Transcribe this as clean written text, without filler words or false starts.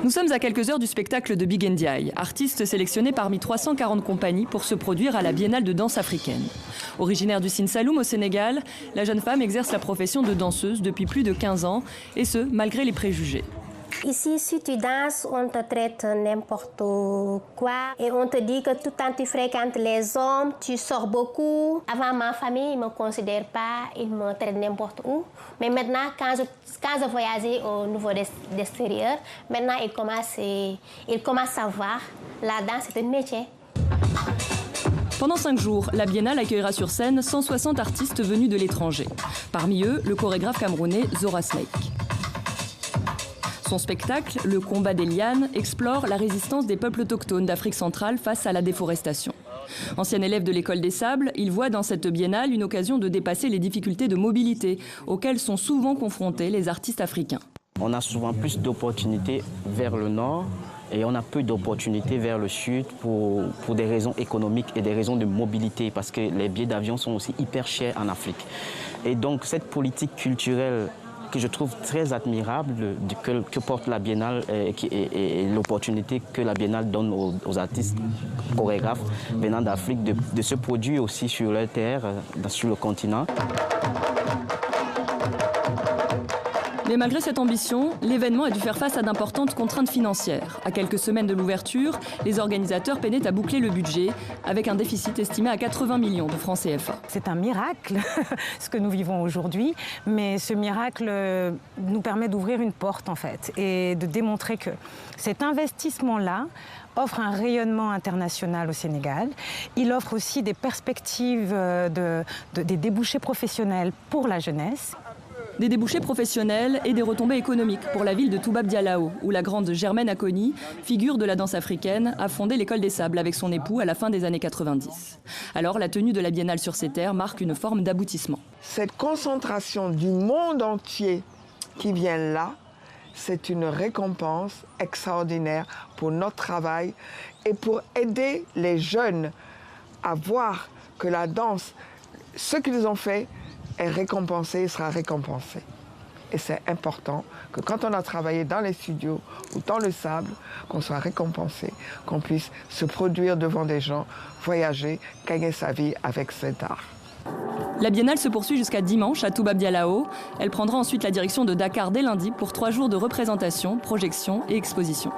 Nous sommes à quelques heures du spectacle de Big Ndiaye, artiste sélectionné parmi 340 compagnies pour se produire à la Biennale de danse africaine. Originaire du Sine Saloum au Sénégal, la jeune femme exerce la profession de danseuse depuis plus de 15 ans, et ce, malgré les préjugés. Ici, si tu danses, on te traite n'importe quoi. Et on te dit que tout le temps tu fréquentes les hommes, tu sors beaucoup. Avant, ma famille ne me considère pas, ils me traitent n'importe où. Mais maintenant, quand je voyageais au niveau d'extérieur, maintenant ils commencent à voir la danse, c'est un métier. Pendant 5 jours, la Biennale accueillera sur scène 160 artistes venus de l'étranger. Parmi eux, le chorégraphe camerounais Zora Snake. Son spectacle, Le combat des lianes, explore la résistance des peuples autochtones d'Afrique centrale face à la déforestation. Ancien élève de l'École des Sables, il voit dans cette biennale une occasion de dépasser les difficultés de mobilité auxquelles sont souvent confrontés les artistes africains. On a souvent plus d'opportunités vers le nord et on a peu d'opportunités vers le sud pour des raisons économiques et des raisons de mobilité parce que les billets d'avion sont aussi hyper chers en Afrique. Et donc cette politique culturelle que je trouve très admirable que porte la Biennale et l'opportunité que la Biennale donne aux artistes chorégraphes venant d'Afrique de se produire aussi sur leur terre, sur le continent. Mais malgré cette ambition, l'événement a dû faire face à d'importantes contraintes financières. À quelques semaines de l'ouverture, les organisateurs peinaient à boucler le budget avec un déficit estimé à 80 millions de francs CFA. C'est un miracle, ce que nous vivons aujourd'hui, mais ce miracle nous permet d'ouvrir une porte en fait et de démontrer que cet investissement-là offre un rayonnement international au Sénégal. Il offre aussi des perspectives, des débouchés professionnels pour la jeunesse. Des débouchés professionnels et des retombées économiques pour la ville de Toubab Dialaho, où la grande Germaine Aconi, figure de la danse africaine, a fondé l'École des Sables avec son époux à la fin des années 90. Alors la tenue de la Biennale sur ces terres marque une forme d'aboutissement. Cette concentration du monde entier qui vient là, c'est une récompense extraordinaire pour notre travail et pour aider les jeunes à voir que la danse, ce qu'ils ont fait, est récompensé, sera récompensé. Et c'est important que quand on a travaillé dans les studios ou dans le sable, qu'on soit récompensé, qu'on puisse se produire devant des gens, voyager, gagner sa vie avec cet art. La Biennale se poursuit jusqu'à dimanche à Toubab Dialaho. Elle prendra ensuite la direction de Dakar dès lundi pour 3 jours de représentation, projection et exposition.